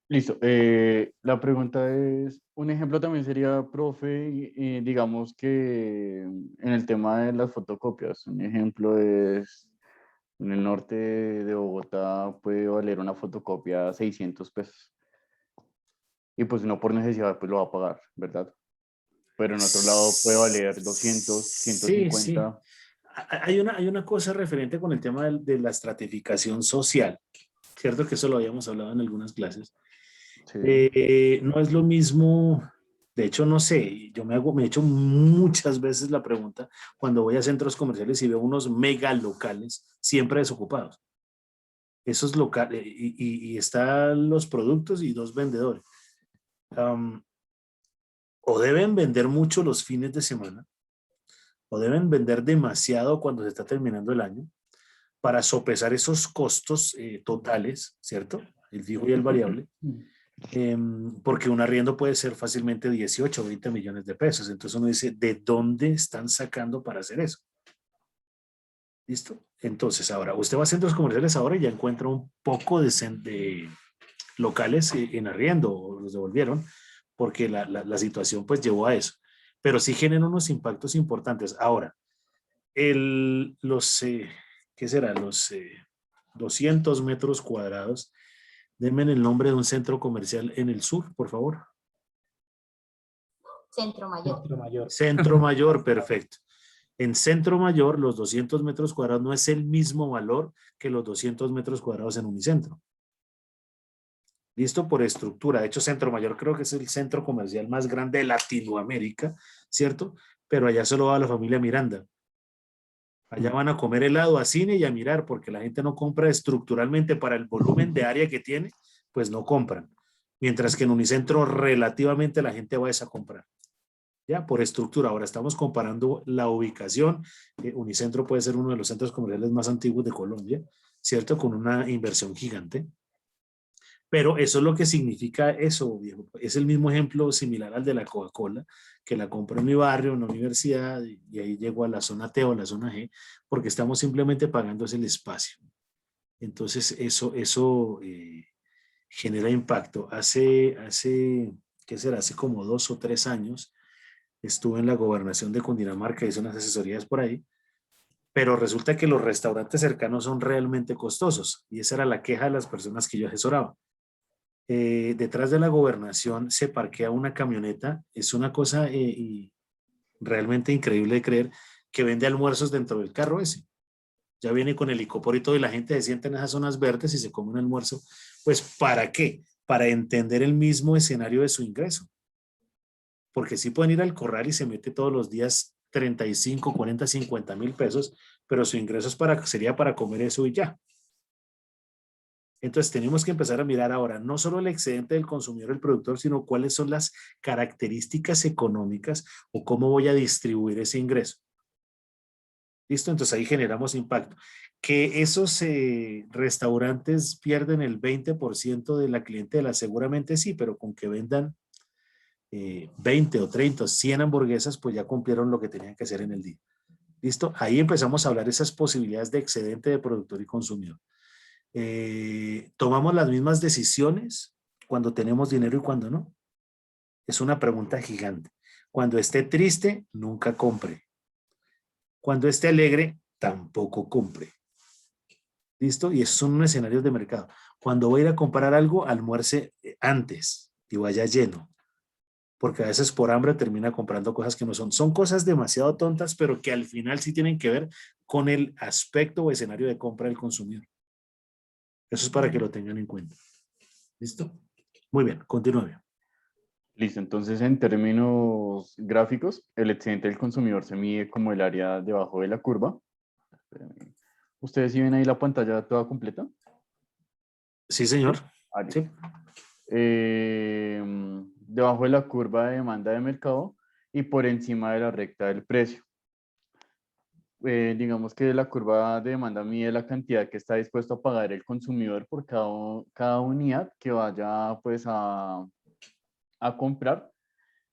Listo. La pregunta es, un ejemplo también sería, profe, digamos que en el tema de las fotocopias, un ejemplo es, en el norte de Bogotá puede valer una fotocopia 600 pesos. Y pues uno por necesidad pues lo va a pagar, ¿verdad? Pero en otro lado puede valer 200, Sí, sí. 150. Hay una cosa referente con el tema de la estratificación social, ¿cierto? Que eso lo habíamos hablado en algunas clases. Sí. No es lo mismo, de hecho, no sé, me he hecho muchas veces la pregunta cuando voy a centros comerciales y veo unos mega locales siempre desocupados. Esos locales, y están los productos y dos vendedores. Am, o deben vender mucho los fines de semana, o deben vender demasiado cuando se está terminando el año para sopesar esos costos totales, ¿cierto? El fijo y el variable, porque un arriendo puede ser fácilmente 18 o 20 millones de pesos. Entonces uno dice, ¿de dónde están sacando para hacer eso? ¿Listo? Entonces ahora, usted va a centros comerciales ahora y ya encuentra un poco de locales en arriendo o los devolvieron porque la situación pues llevó a eso. Pero sí generan unos impactos importantes. Ahora, los, ¿qué será? Los 200 metros cuadrados. Denme el nombre de un centro comercial en el sur, por favor. Centro Mayor. Centro Mayor. Centro Mayor, perfecto. En Centro Mayor, los 200 metros cuadrados no es el mismo valor que los 200 metros cuadrados en Unicentro. Listo por estructura. De hecho, Centro Mayor creo que es el centro comercial más grande de Latinoamérica, ¿cierto? Pero allá solo va la familia Miranda. Allá van a comer helado, a cine y a mirar, porque la gente no compra estructuralmente para el volumen de área que tiene, pues no compran. Mientras que en Unicentro relativamente la gente va a esa comprar. Ya, por estructura. Ahora estamos comparando la ubicación. Unicentro puede ser uno de los centros comerciales más antiguos de Colombia, ¿cierto? Con una inversión gigante. Pero eso es lo que significa eso, viejo. Es el mismo ejemplo similar al de la Coca-Cola, que la compro en mi barrio, en la universidad, y ahí llego a la zona T o la zona G, porque estamos simplemente pagando ese espacio. Entonces, eso genera impacto. ¿Qué será? Hace como 2 o 3 años estuve en la gobernación de Cundinamarca, hice unas asesorías por ahí, pero resulta que los restaurantes cercanos son realmente costosos, y esa era la queja de las personas que yo asesoraba. Detrás de la gobernación se parquea una camioneta, es una cosa realmente increíble de creer, que vende almuerzos dentro del carro ese. Ya viene con el licopor y todo, y la gente se sienta en esas zonas verdes y se come un almuerzo. Pues, ¿para qué? Para entender el mismo escenario de su ingreso. Porque sí pueden ir al corral y se mete todos los días 35, 40, 50 mil pesos, pero su ingreso sería para comer eso y ya. Entonces tenemos que empezar a mirar ahora no solo el excedente del consumidor, el productor, sino cuáles son las características económicas o cómo voy a distribuir ese ingreso. ¿Listo? Entonces ahí generamos impacto. Que esos restaurantes pierden el 20% de la clientela, seguramente sí, pero con que vendan 20 o 30 o 100 hamburguesas, pues ya cumplieron lo que tenían que hacer en el día. ¿Listo? Ahí empezamos a hablar de esas posibilidades de excedente de productor y consumidor. ¿Tomamos las mismas decisiones cuando tenemos dinero y cuando no? Es una pregunta gigante. Cuando esté triste, nunca compre. Cuando esté alegre, tampoco compre. ¿Listo? Y esos son escenarios de mercado. Cuando voy a ir a comprar algo, almuerce antes y vaya lleno. Porque a veces por hambre termina comprando cosas que no son. Son cosas demasiado tontas, pero que al final sí tienen que ver con el aspecto o escenario de compra del consumidor. Eso es para que lo tengan en cuenta. ¿Listo? Muy bien, continúe. Listo, entonces en términos gráficos, el excedente del consumidor se mide como el área debajo de la curva. Espérame. ¿Ustedes sí ven ahí la pantalla toda completa? Sí, Sí. señor. Ah, listo. Sí. Debajo de la curva de demanda de mercado y por encima de la recta del precio. Digamos que la curva de demanda mide la cantidad que está dispuesto a pagar el consumidor por cada unidad que vaya pues a comprar.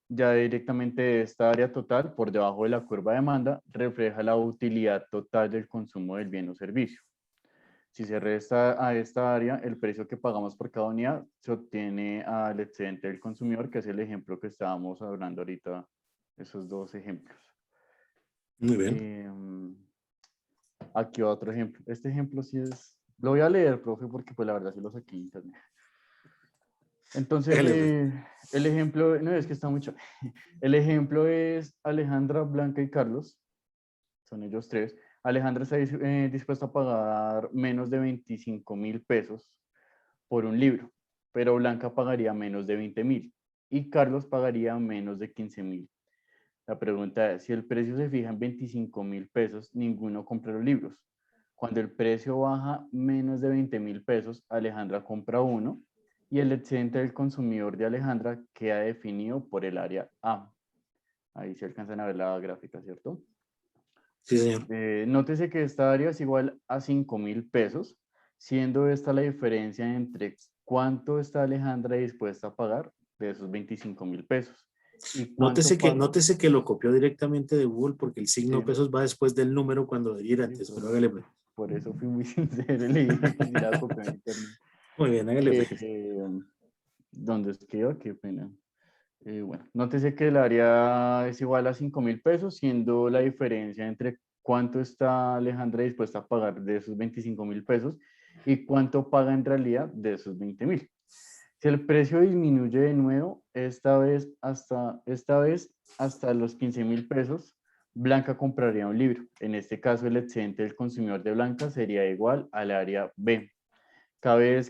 Ya directamente esta área total por debajo de la curva de demanda refleja la utilidad total del consumo del bien o servicio. Si se resta a esta área, el precio que pagamos por cada unidad se obtiene al excedente del consumidor, que es el ejemplo que estábamos hablando ahorita, esos dos ejemplos. Muy bien. Aquí otro ejemplo. Este ejemplo sí es... Lo voy a leer, profe, porque pues la verdad sí lo saqué en internet. Entonces, Hágale, pues. el ejemplo, no es que está mucho. El ejemplo es Alejandra, Blanca y Carlos. Son ellos tres. Alejandra está dispuesta a pagar menos de 25.000 pesos por un libro, pero Blanca pagaría menos de 20.000 y Carlos pagaría menos de 15.000. La pregunta es, si el precio se fija en 25.000 pesos, ninguno compra los libros. Cuando el precio baja menos de 20.000 pesos, Alejandra compra uno y el excedente del consumidor de Alejandra queda definido por el área A. Ahí se alcanzan a ver la gráfica, ¿cierto? Sí, señor. Nótese que esta área es igual a 5.000 pesos, siendo esta la diferencia entre cuánto está Alejandra dispuesta a pagar de esos 25.000 pesos y cuánto paga. Nótese que lo copió directamente de Google porque el Sí, signo pesos va después del número cuando debiera ir antes, pero eso, hágale pues. por eso fui muy sincero y le dije que si la copié en internet. Muy bien, hágale pues. ¿Dónde es que iba? Qué pena. Bueno, nótese que el área es igual a 5.000 pesos, siendo la diferencia entre cuánto está Alejandra dispuesta a pagar de esos 25.000 pesos y cuánto paga en realidad de esos 20.000. Si el precio disminuye de nuevo, esta vez hasta los 15.000 pesos, Blanca compraría un libro. En este caso, el excedente del consumidor de Blanca sería igual al área B. Cabe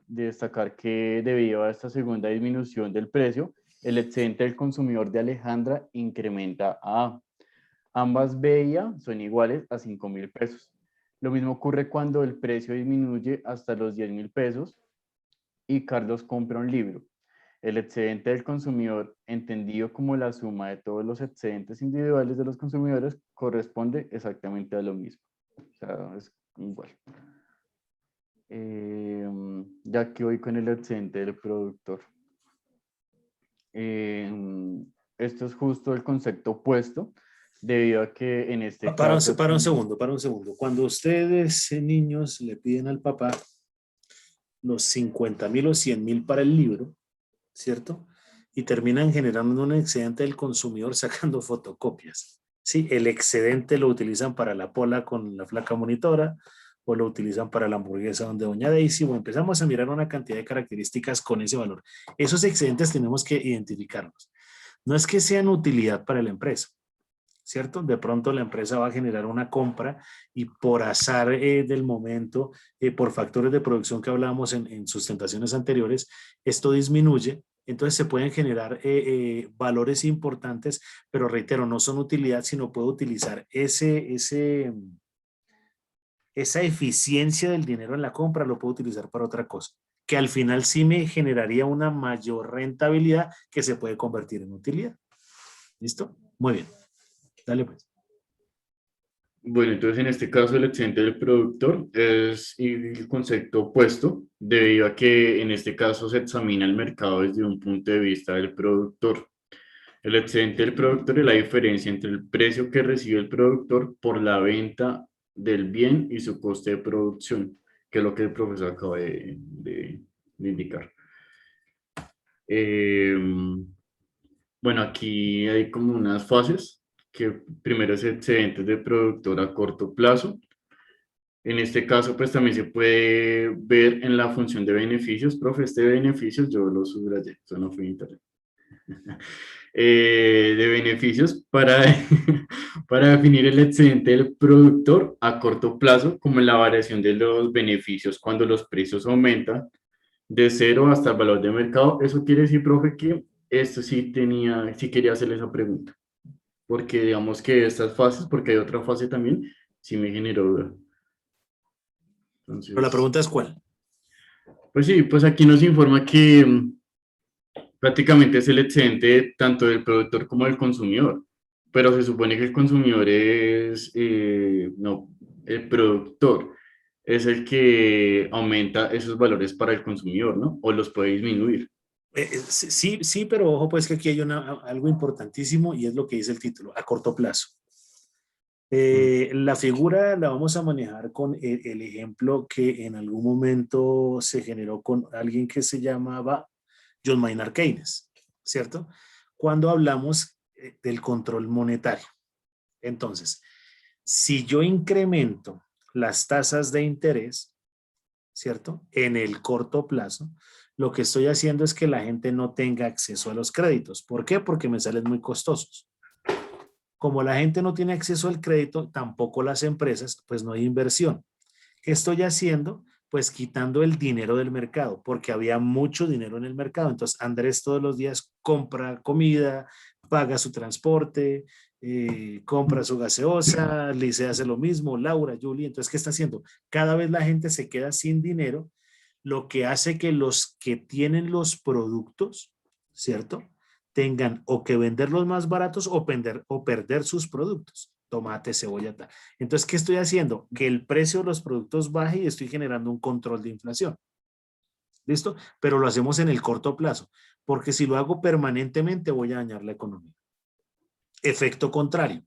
destacar que debido a esta segunda disminución del precio, el excedente del consumidor de Alejandra incrementa a A. Ambas B y A son iguales a 5.000 pesos. Lo mismo ocurre cuando el precio disminuye hasta los 10.000 pesos y Carlos compra un libro. El excedente del consumidor, entendido como la suma de todos los excedentes individuales de los consumidores, corresponde exactamente a lo mismo. O sea, es igual. Ya que voy con el excedente del productor. Esto es justo el concepto opuesto, debido a que en este caso... Para un segundo. Cuando ustedes, niños, le piden al papá los 50.000 o 100.000 para el libro, ¿cierto? Y terminan generando un excedente del consumidor sacando fotocopias. Sí, el excedente lo utilizan para la pola con la flaca monitora o lo utilizan para la hamburguesa donde doña Daisy o empezamos a mirar una cantidad de características con ese valor. Esos excedentes tenemos que identificarlos. No es que sean utilidad para la empresa, ¿cierto? De pronto la empresa va a generar una compra y por azar del momento, por factores de producción que hablábamos en sustentaciones anteriores, esto disminuye. Entonces se pueden generar valores importantes, pero reitero, no son utilidad, sino puedo utilizar esa eficiencia del dinero en la compra, lo puedo utilizar para otra cosa, que al final sí me generaría una mayor rentabilidad que se puede convertir en utilidad. ¿Listo? Muy bien. Dale pues. Bueno, entonces en este caso el excedente del productor es el concepto opuesto, debido a que en este caso se examina el mercado desde un punto de vista del productor. El excedente del productor es la diferencia entre el precio que recibe el productor por la venta del bien y su coste de producción, que es lo que el profesor acaba de indicar. Eh, bueno, aquí hay como unas fases, que primero es excedente de productor a corto plazo. En este caso, pues también se puede ver en la función de beneficios. Profe, este beneficios yo lo subrayé, eso no fue internet. De beneficios para, para definir el excedente del productor a corto plazo, como la variación de los beneficios cuando los precios aumentan de cero hasta el valor de mercado. Eso quiere decir, profe, que esto sí quería hacerle esa pregunta, porque digamos que estas fases, porque hay otra fase también, sí me generó duda. Pero la Entonces, pregunta es ¿cuál? pues sí, pues aquí nos informa que prácticamente es el excedente tanto del productor como del consumidor, pero se supone que el consumidor no, el productor es el que aumenta esos valores para el consumidor, ¿no? O los puede disminuir. Sí, sí, pero ojo pues que aquí hay algo importantísimo y es lo que dice el título, a corto plazo. La figura la vamos a manejar con el ejemplo que en algún momento se generó con alguien que se llamaba John Maynard Keynes, ¿cierto? Cuando hablamos del control monetario. Entonces, si yo incremento las tasas de interés, ¿cierto? En el corto plazo, lo que estoy haciendo es que la gente no tenga acceso a los créditos. ¿Por qué? Porque me salen muy costosos. Como la gente no tiene acceso al crédito, tampoco las empresas, pues no hay inversión. ¿Qué estoy haciendo? Pues quitando el dinero del mercado, porque había mucho dinero en el mercado. Entonces, Andrés todos los días compra comida, paga su transporte, compra su gaseosa, Lice hace lo mismo, Laura, Julie. Entonces, ¿qué está haciendo? Cada vez la gente se queda sin dinero, lo que hace que los que tienen los productos, ¿cierto? Tengan o que venderlos más baratos o perder sus productos, tomate, cebolla, tal. Entonces, ¿qué estoy haciendo? Que el precio de los productos baje y estoy generando un control de inflación. ¿Listo? Pero lo hacemos en el corto plazo, porque si lo hago permanentemente voy a dañar la economía. Efecto contrario.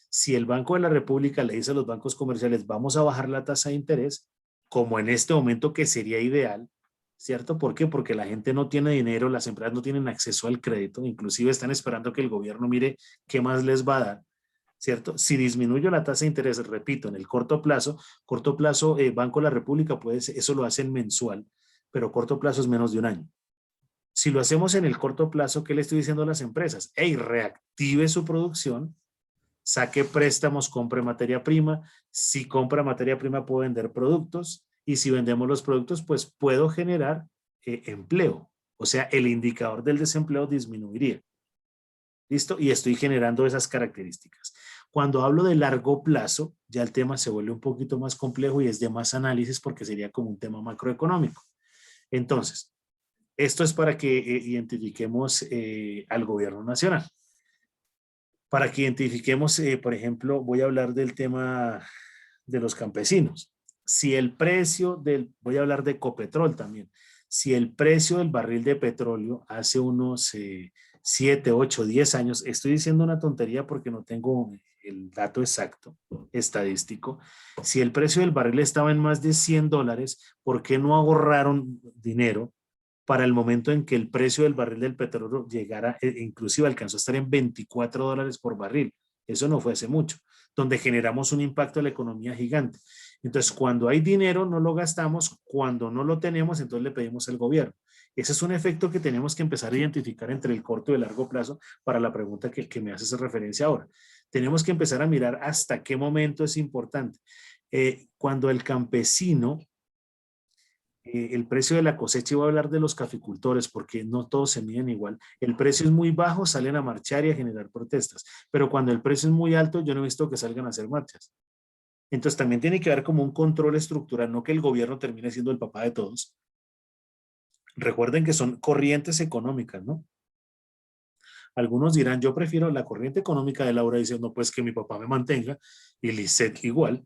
Si el Banco de la República le dice a los bancos comerciales, vamos a bajar la tasa de interés, como en este momento que sería ideal, ¿cierto? ¿Por qué? Porque la gente no tiene dinero, las empresas no tienen acceso al crédito, inclusive están esperando que el gobierno mire qué más les va a dar, ¿cierto? Si disminuyo la tasa de interés, repito, en el corto plazo, Banco de la República puede, eso lo hacen mensual, pero corto plazo es menos de un año. Si lo hacemos en el corto plazo, ¿qué le estoy diciendo a las empresas? Hey, reactive su producción, saque préstamos, compre materia prima. Si compra materia prima, puedo vender productos. Y si vendemos los productos, pues puedo generar empleo. O sea, el indicador del desempleo disminuiría. ¿Listo? Y estoy generando esas características. Cuando hablo de largo plazo, ya el tema se vuelve un poquito más complejo y es de más análisis porque sería como un tema macroeconómico. Entonces, esto es para que identifiquemos al gobierno nacional. Para que identifiquemos, por ejemplo, voy a hablar del tema de los campesinos. Si el precio voy a hablar de Ecopetrol también. Si el precio del barril de petróleo hace unos 7, 8, 10 años, estoy diciendo una tontería porque no tengo el dato exacto estadístico. Si el precio del barril estaba en más de $100, ¿por qué no ahorraron dinero para el momento en que el precio del barril del petróleo llegara, inclusive alcanzó a estar en $24 por barril? Eso no fue hace mucho, donde generamos un impacto a la economía gigante. Entonces, cuando hay dinero, no lo gastamos; cuando no lo tenemos, entonces le pedimos al gobierno. Ese es un efecto que tenemos que empezar a identificar entre el corto y el largo plazo para la pregunta que me haces referencia ahora. Tenemos que empezar a mirar hasta qué momento es importante. Cuando el campesino, el precio de la cosecha, y voy a hablar de los caficultores porque no todos se miden igual, el precio es muy bajo, salen a marchar y a generar protestas, pero cuando el precio es muy alto, yo no he visto que salgan a hacer marchas. Entonces también tiene que haber como un control estructural, no que el gobierno termine siendo el papá de todos. Recuerden que son corrientes económicas, ¿no? Algunos dirán, yo prefiero la corriente económica de Laura diciendo, pues que mi papá me mantenga, y Lisette igual,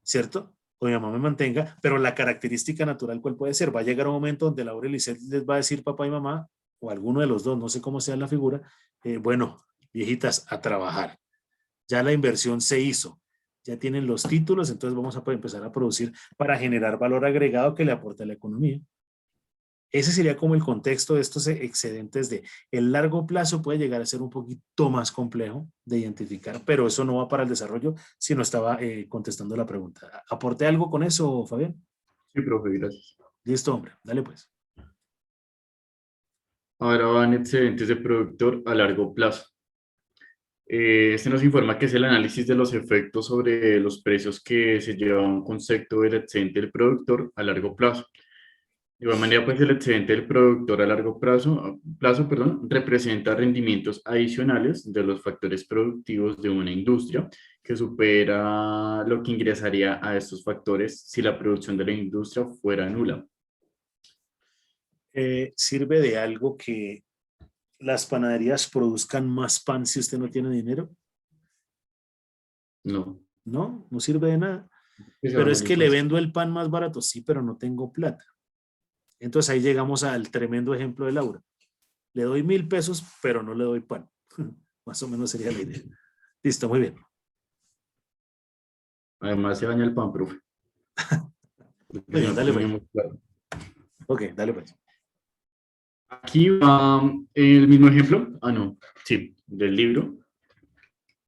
¿cierto? O mi mamá me mantenga, pero la característica natural, ¿cuál puede ser? Va a llegar un momento donde Laura y Lisette les va a decir papá y mamá, o alguno de los dos, no sé cómo sea la figura, bueno, viejitas, a trabajar. Ya la inversión se hizo, ya tienen los títulos, entonces vamos a empezar a producir para generar valor agregado que le aporte a la economía. Ese sería como el contexto de estos excedentes. De el largo plazo puede llegar a ser un poquito más complejo de identificar, pero eso no va para el desarrollo, sino estaba contestando la pregunta. ¿Aporté algo con eso, Fabián? Sí, profe, gracias. Listo, hombre, dale pues. Ahora van excedentes de productor a largo plazo. Este nos informa que es el análisis de los efectos sobre los precios que se lleva a un concepto del excedente del productor a largo plazo. De igual manera, pues el excedente del productor a largo plazo, representa rendimientos adicionales de los factores productivos de una industria que supera lo que ingresaría a estos factores si la producción de la industria fuera nula. ¿Sirve de algo que las panaderías produzcan más pan si usted no tiene dinero? No, No, no sirve de nada. que sea Pero es muy que le fácil. vendo el pan más barato, sí, pero no tengo plata. Entonces ahí llegamos al tremendo ejemplo de Laura. Le doy 1.000 pesos, pero no le doy pan. Más o menos sería la idea. Listo, muy bien. Además se daña el pan, profe. Porque Muy si bien, no dale pues. tenemos claro. Ok, dale pues. Aquí va el mismo ejemplo. Ah, no. Sí, del libro.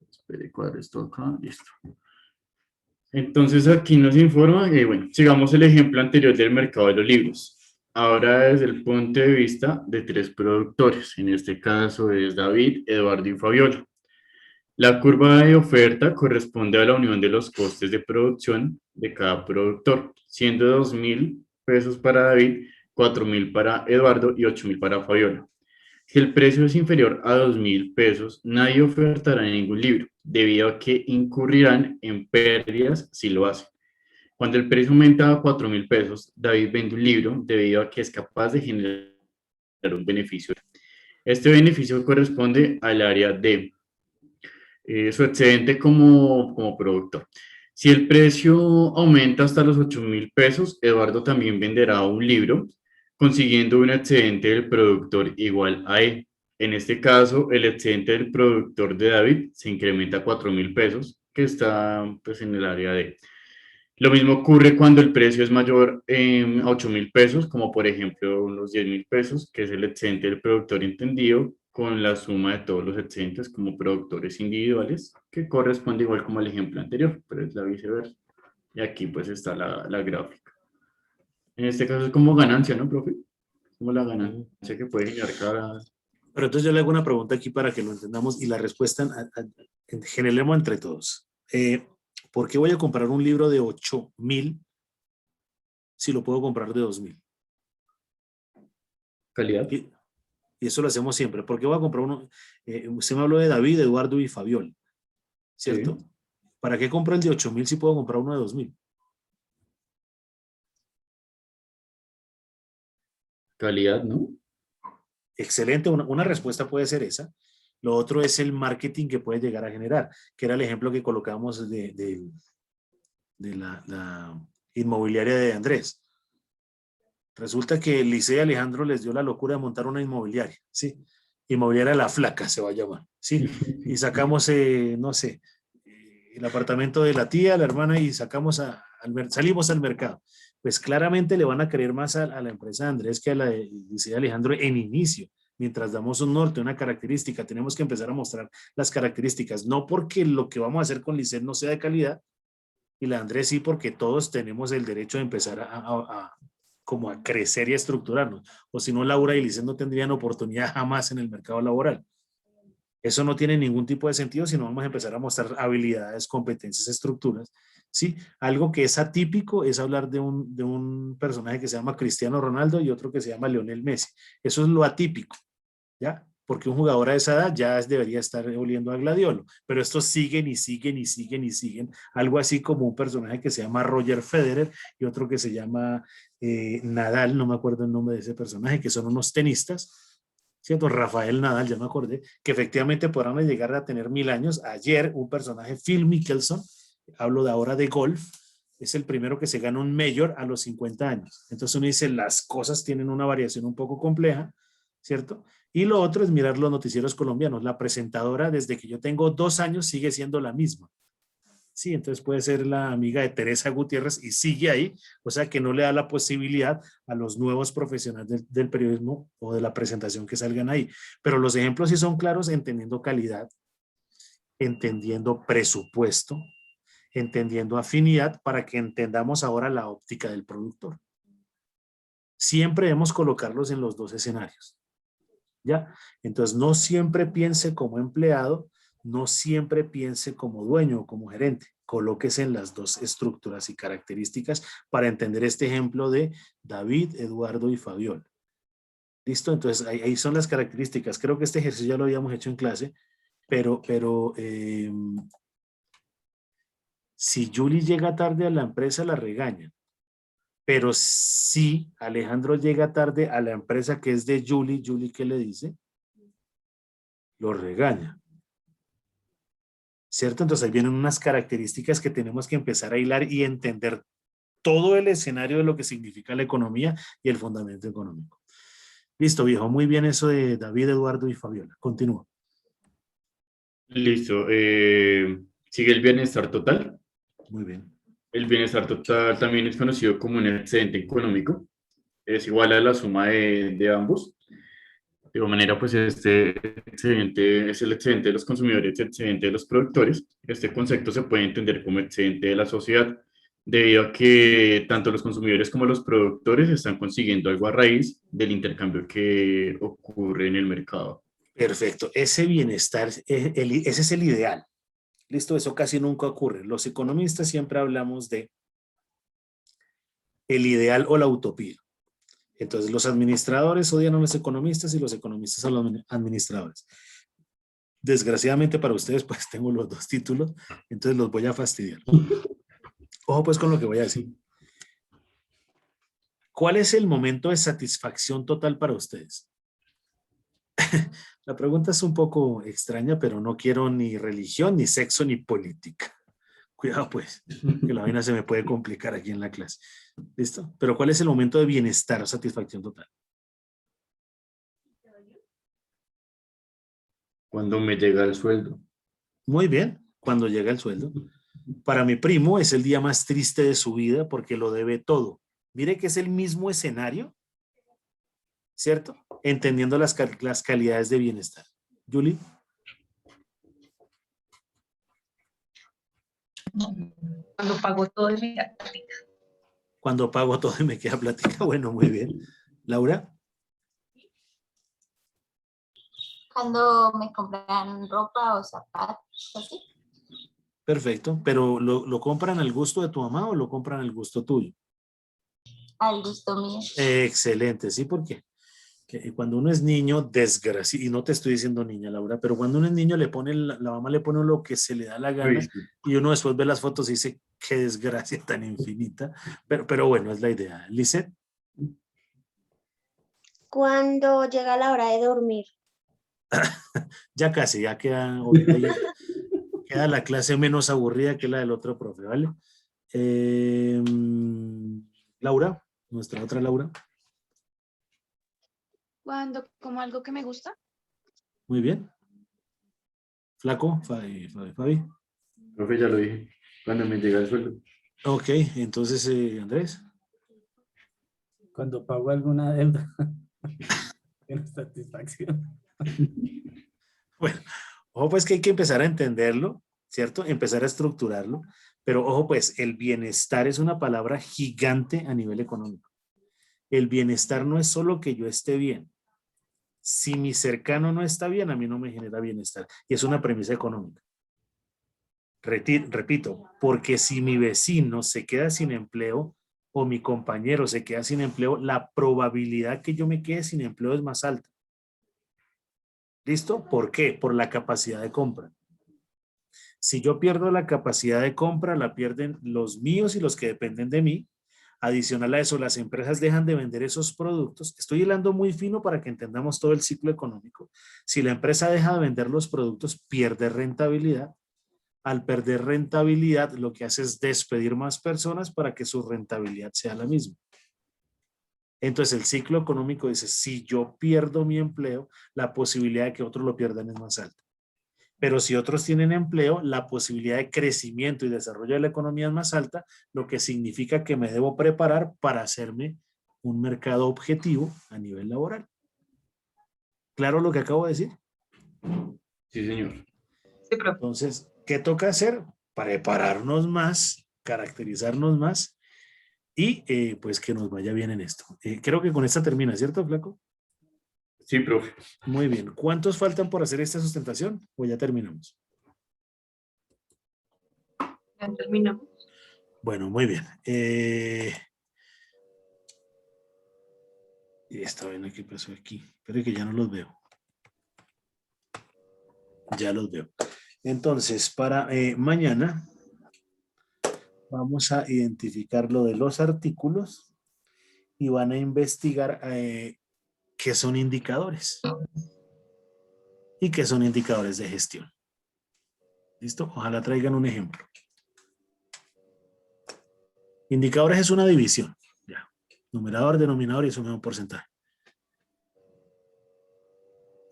Espere, cuadro esto acá. Listo. Entonces aquí nos informa, bueno, sigamos el ejemplo anterior del mercado de los libros. Ahora desde el punto de vista de tres productores, en este caso es David, Eduardo y Fabiola. La curva de oferta corresponde a la unión de los costes de producción de cada productor, siendo 2.000 pesos para David, 4.000 para Eduardo y 8.000 para Fabiola. Si el precio es inferior a 2.000 pesos, nadie ofertará ningún libro, debido a que incurrirán en pérdidas si lo hacen. Cuando el precio aumenta a 4.000 pesos, David vende un libro debido a que es capaz de generar un beneficio. Este beneficio corresponde al área de su excedente como productor. Si el precio aumenta hasta los 8.000 pesos, Eduardo también venderá un libro, consiguiendo un excedente del productor igual a él. En este caso, el excedente del productor de David se incrementa a 4.000 pesos, que está pues, en el área de. Lo mismo ocurre cuando el precio es mayor a 8.000 pesos, como por ejemplo los 10.000 pesos, que es el excedente del productor entendido, con la suma de todos los excedentes como productores individuales, que corresponde igual como al ejemplo anterior, pero es la viceversa. Y aquí pues está la gráfica. En este caso es como ganancia, ¿no, profe? Como la Mm. ganancia que puede generar cada. Pero entonces yo le hago una pregunta aquí para que lo entendamos y la respuesta generemos entre todos. ¿Por qué voy a comprar un libro de 8.000 si lo puedo comprar de 2.000? Calidad. Y, y eso lo hacemos siempre. ¿Por qué voy a comprar uno? Usted me habló de David, Eduardo y Fabiola, ¿cierto? Sí. ¿Para qué compro el de 8.000 si puedo comprar uno de 2.000? Calidad, ¿no? Excelente, una respuesta puede ser esa. Lo otro es el marketing que puede llegar a generar, que era el ejemplo que colocamos de la inmobiliaria de Andrés. Resulta que el Liceo Alejandro les dio la locura de montar una inmobiliaria, ¿sí? Inmobiliaria La Flaca se va a llamar, ¿sí? Y sacamos, no sé, el apartamento de la tía, la hermana, y salimos al mercado. Pues claramente le van a creer más a la empresa de Andrés que a la de Liceo Alejandro en inicio. Mientras damos un norte, una característica, tenemos que empezar a mostrar las características, no porque lo que vamos a hacer con Liceo no sea de calidad, y la de Andrés sí, porque todos tenemos el derecho de empezar como a crecer y a estructurarnos. O si no, Laura y Licen no tendrían oportunidad jamás en el mercado laboral. Eso no tiene ningún tipo de sentido si no vamos a empezar a mostrar habilidades, competencias, estructuras. ¿Sí? Algo que es atípico es hablar de un personaje que se llama Cristiano Ronaldo y otro que se llama Lionel Messi. Eso es lo atípico, ¿ya? Porque un jugador a esa edad ya debería estar oliendo a gladiolo, pero estos siguen y siguen y siguen y siguen, algo así como un personaje que se llama Roger Federer y otro que se llama Nadal, no me acuerdo el nombre de ese personaje, que son unos tenistas, ¿cierto? Rafael Nadal, ya me acordé, que efectivamente podrán llegar a tener 1.000 años. Ayer un personaje, Phil Mickelson, hablo de ahora de golf, es el primero que se gana un mayor a los 50 años. Entonces uno dice, las cosas tienen una variación un poco compleja, ¿cierto? Y lo otro es mirar los noticieros colombianos. La presentadora, desde que yo tengo 2 años, sigue siendo la misma. Sí, entonces puede ser la amiga de Teresa Gutiérrez y sigue ahí, o sea que no le da la posibilidad a los nuevos profesionales del periodismo o de la presentación que salgan ahí. Pero los ejemplos sí son claros, entendiendo calidad, entendiendo presupuesto, entendiendo afinidad, para que entendamos ahora la óptica del productor. Siempre debemos colocarlos en los dos escenarios. ¿Ya? Entonces, no siempre piense como empleado, no siempre piense como dueño o como gerente. Colóquese en las dos estructuras y características para entender este ejemplo de David, Eduardo y Fabiola. ¿Listo? Entonces, ahí son las características. Creo que este ejercicio ya lo habíamos hecho en clase, pero si Julie llega tarde a la empresa, la regañan. Pero si Alejandro llega tarde a la empresa que es de Julie, Julie, ¿qué le dice? Lo regaña. ¿Cierto? Entonces ahí vienen unas características que tenemos que empezar a hilar y entender todo el escenario de lo que significa la economía y el fundamento económico. Listo, viejo. Muy bien eso de David, Eduardo y Fabiola. Continúa. Listo. Sigue el bienestar total. Muy bien. El bienestar total también es conocido como un excedente económico. Es igual a la suma de ambos. De igual manera, pues este excedente es el excedente de los consumidores y el excedente de los productores. Este concepto se puede entender como excedente de la sociedad, debido a que tanto los consumidores como los productores están consiguiendo algo a raíz del intercambio que ocurre en el mercado. Perfecto. Ese bienestar, ese es el ideal. Listo, eso casi nunca ocurre. Los economistas siempre hablamos de el ideal o la utopía. Entonces, los administradores odian a los economistas y los economistas a los administradores. Desgraciadamente para ustedes, pues tengo los dos títulos, entonces los voy a fastidiar. Ojo pues con lo que voy a decir. ¿Cuál es el momento de satisfacción total para ustedes? La pregunta es un poco extraña, pero no quiero ni religión, ni sexo, ni política. Cuidado pues, que la vaina se me puede complicar aquí en la clase. ¿Listo? Pero ¿cuál es el momento de bienestar o satisfacción total? Cuando me llega el sueldo. Muy bien, cuando llega el sueldo. Para mi primo es el día más triste de su vida porque lo debe todo. Mire que es el mismo escenario, ¿cierto? Entendiendo las calidades de bienestar. Julie. Cuando pago todo y me queda plática. Cuando pago todo y me queda plática. Bueno, muy bien. Laura. Cuando me compran ropa o zapatos, así. Perfecto. ¿Pero lo compran al gusto de tu mamá o lo compran al gusto tuyo? Al gusto mío. Excelente, sí, porque cuando uno es niño, desgracia, y no te estoy diciendo niña, Laura, pero cuando uno es niño le pone, la mamá le pone lo que se le da la gana y uno después ve las fotos y dice, qué desgracia tan infinita, pero bueno, es la idea. Lisette. Cuando llega la hora de dormir. Ya casi, ya queda, ahorita ahí, queda la clase menos aburrida que la del otro profe, ¿vale? Laura, nuestra otra Laura. Cuando como algo que me gusta. Muy bien. Flaco, Fabi. Profe, ya lo dije. Cuando me llega el sueldo. Ok, entonces Andrés. Cuando pago alguna deuda. Tiene satisfacción. Bueno, ojo pues que hay que empezar a entenderlo, ¿cierto? Empezar a estructurarlo, pero ojo pues, el bienestar es una palabra gigante a nivel económico. El bienestar no es solo que yo esté bien. Si mi cercano no está bien, a mí no me genera bienestar. Y es una premisa económica. Repito, porque si mi vecino se queda sin empleo o mi compañero se queda sin empleo, la probabilidad que yo me quede sin empleo es más alta. ¿Listo? ¿Por qué? Por la capacidad de compra. Si yo pierdo la capacidad de compra, la pierden los míos y los que dependen de mí. Adicional a eso, las empresas dejan de vender esos productos. Estoy hilando muy fino para que entendamos todo el ciclo económico. Si la empresa deja de vender los productos, pierde rentabilidad. Al perder rentabilidad, lo que hace es despedir más personas para que su rentabilidad sea la misma. Entonces, el ciclo económico dice, si yo pierdo mi empleo, la posibilidad de que otros lo pierdan es más alta. Pero si otros tienen empleo, la posibilidad de crecimiento y desarrollo de la economía es más alta, lo que significa que me debo preparar para hacerme un mercado objetivo a nivel laboral. ¿Claro lo que acabo de decir? Sí, señor. Sí, profe. Entonces, ¿qué toca hacer? Prepararnos más, caracterizarnos más y pues que nos vaya bien en esto. Creo que con esta termina, ¿cierto, Flaco? Sí, profe. Muy bien. ¿Cuántos faltan por hacer esta sustentación? O ya terminamos. Ya terminamos. Bueno, muy bien. Y esta vaina que pasó aquí. Espero que ya no los veo. Ya los veo. Entonces, para mañana vamos a identificar lo de los artículos y van a investigar qué son indicadores y qué son indicadores de gestión. ¿Listo? Ojalá traigan un ejemplo. Indicadores es una división. Ya. Numerador, denominador y suma un porcentaje.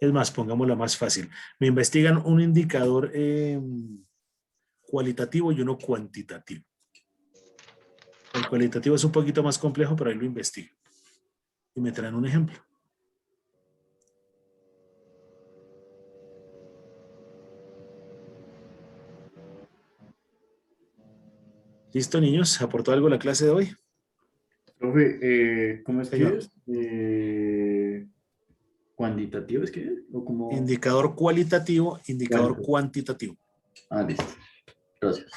Es más, pongámosla más fácil. Me investigan un indicador cualitativo y uno cuantitativo. El cualitativo es un poquito más complejo, pero ahí lo investigo. Y me traen un ejemplo. ¿Listo, niños? ¿Aportó algo la clase de hoy? Profe, ¿cómo es que Señor. es? ¿Cuantitativo es que es? ¿O como... Indicador cualitativo, indicador Cualitativo. cuantitativo. Ah, listo. Gracias.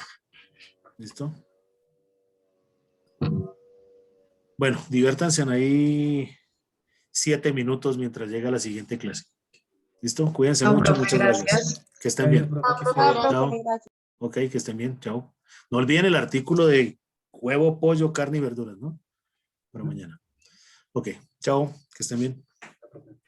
¿Listo? Bueno, diviértanse ahí 7 minutos mientras llega la siguiente clase. ¿Listo? Cuídense No, mucho, profe, muchas gracias. gracias. Que estén Gracias, bien. profe, que esté Chao, bien. profe. Chao. Gracias. Ok, que estén bien. Chao. No olviden el artículo de huevo, pollo, carne y verduras, ¿no? Para mañana. Ok, chao. Que estén bien. Profe.